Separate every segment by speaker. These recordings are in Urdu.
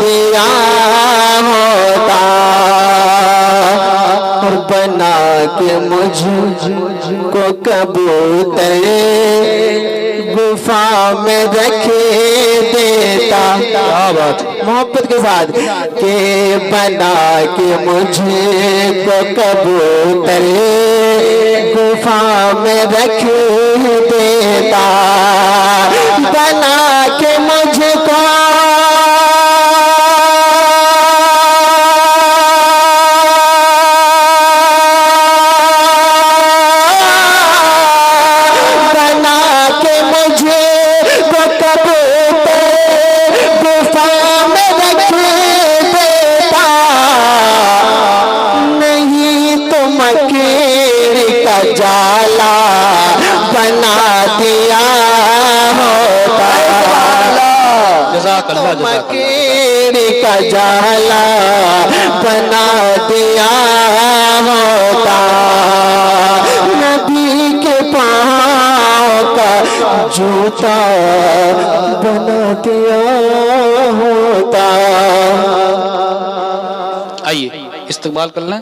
Speaker 1: دیا ہوتا اور بنا کے مجھ کو کبوتر گفا میں رکھے دیتا.
Speaker 2: کیا بات ہے.
Speaker 1: محبت کے ساتھ کہ بنا کے مجھے کو کبوتر گفا میں رکھ دیتا, بنا کے مجھ کو جالا بنا دیا ہوتا,
Speaker 2: جزاک اللہ.
Speaker 1: مکیر کا جالا بنا دیا ہوتا, نبی کے پاؤں کا جوتا بنا دیا ہوتا.
Speaker 2: آئیے استقبال کر لیں,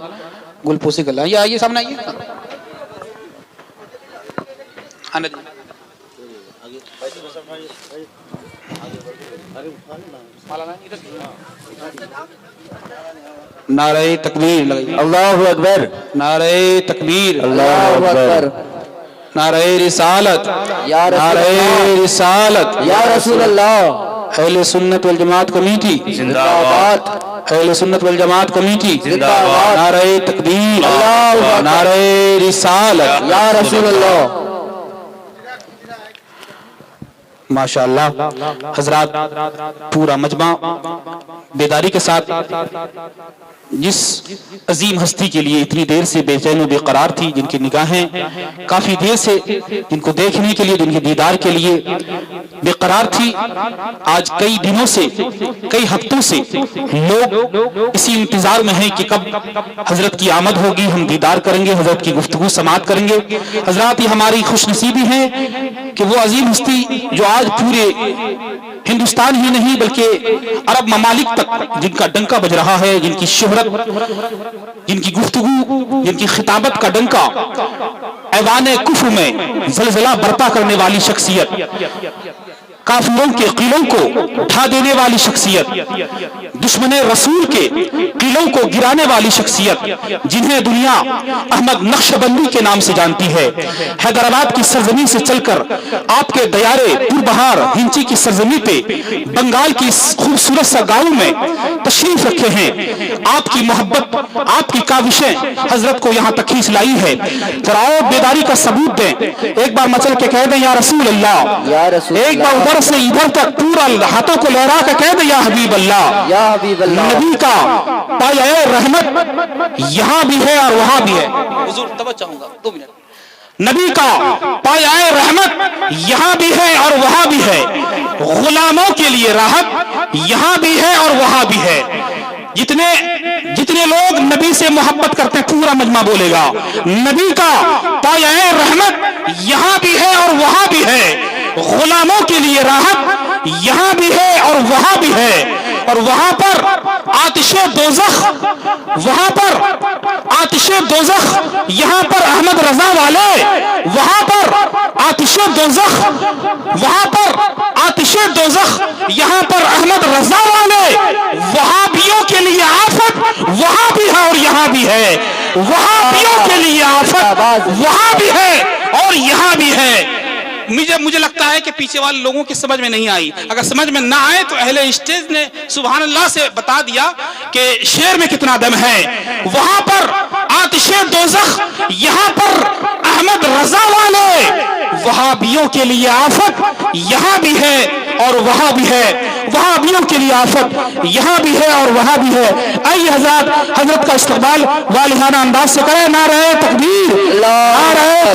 Speaker 2: گل پوسی کر لیں. یہ آئیے سامنے آئیے. نعرہ تکبیر لگائیے.
Speaker 1: اللہ اکبر,
Speaker 2: نعرہ تکبیر,
Speaker 1: اللہ اکبر,
Speaker 2: نعرہ رسالت,
Speaker 1: یا رسول
Speaker 2: نعرہ
Speaker 1: اللہ,
Speaker 2: رسالت,
Speaker 1: یا رسول اللہ.
Speaker 2: اہل سنت والجماعت کمیٹی
Speaker 1: زندہ باد,
Speaker 2: اہل سنت والجماعت کمیٹی
Speaker 1: زندہ باد.
Speaker 2: نعرہ تکبیر,
Speaker 1: اللہ اکبر,
Speaker 2: نعرہ رسالت,
Speaker 1: یا رسول اللہ.
Speaker 2: ماشاءاللہ حضرات, پورا مجمع بیداری کے ساتھ جس عظیم ہستی کے لیے اتنی دیر سے بے چین و بے قرار تھی, جن کی نگاہیں کافی دیر سے جن کو دیکھنے کے لیے, جن کے دیدار کے لیے بے قرار تھی, آج کئی دنوں سے, کئی ہفتوں سے لوگ اسی انتظار میں ہیں کہ کب حضرت کی آمد ہوگی, ہم دیدار کریں گے, حضرت کی گفتگو سماعت کریں گے. حضرات یہ ہماری خوش نصیبی ہے کہ وہ عظیم ہستی جو آج پورے ہندوستان ہی نہیں بلکہ عرب ممالک تک جن کا ڈنکا بج رہا ہے, جن کی شہرت, جن کی گفتگو, جن کی خطابت کا ڈنکا ایوان کفر میں زلزلہ برپا کرنے والی شخصیت, کافروں کے قلعوں کو اٹھا دینے والی شخصیت, دشمن رسول کے قلعوں کو گرانے والی شخصیت, جنہیں دنیا احمد نقشبندی کے نام سے جانتی ہے, حیدرآباد کی سرزمین سے چل کر آپ کے دیارے پور بہار ہنچی کی سرزمین پہ بنگال کی خوبصورت سا گاؤں میں تشریف رکھے ہیں. آپ کی محبت, آپ کی کاوشیں حضرت کو یہاں تک کھینچ لائی ہے. ذرا بیداری کا ثبوت دیں, ایک بار مچل کے کہہ دیں یا رسول اللہ, ایک بار ادھر سے ادھر تک پورا ہاتھوں کو لہرا کے کہہ دیں یا حبیب اللہ,
Speaker 1: یا حبیب اللہ.
Speaker 2: نبی کا پایہ رحمت یہاں بھی ہے اور وہاں بھی ہے. حضور توجہ چاہوں گا 2 منٹ. نبی کا پایہ رحمت یہاں بھی ہے اور وہاں بھی ہے, غلاموں کے لیے راحت یہاں بھی ہے اور وہاں بھی ہے. جتنے لوگ نبی سے محبت کرتے ہیں, پورا مجمع بولے گا, نبی کا پایہ رحمت یہاں بھی ہے اور وہاں بھی ہے, غلاموں کے لیے راحت یہاں بھی ہے اور وہاں بھی ہے, اور وہاں پر آتش دوزخ, وہاں پر آتش دوزخ, یہاں پر احمد رضا والے, وہاں پر آتش دوزخ, وہاں پر آتش دوزخ, یہاں پر احمد رضا والے. وہابیوں کے لیے آفت وہاں بھی ہے اور یہاں بھی ہے, وہابیوں کے لیے آفت وہاں بھی ہے اور یہاں بھی ہے. مجھے لگتا ہے کہ پیچھے والے لوگوں کی سمجھ میں نہیں آئی. اگر سمجھ میں نہ آئے تو اہل اسٹیج نے سبحان اللہ سے بتا دیا کہ شعر میں کتنا دم ہے. وہاں پر آتش دوزخ, یہاں پر احمد رضا والے, وہابیوں کے لیے آفت یہاں بھی ہے اور وہاں بھی ہے, وہابیوں کے لیے آفت یہاں بھی ہے اور وہاں بھی ہے. آئیے حضرت کا استقبال والہانہ انداز سے کریں. نعرہ تکبیر, نعرہ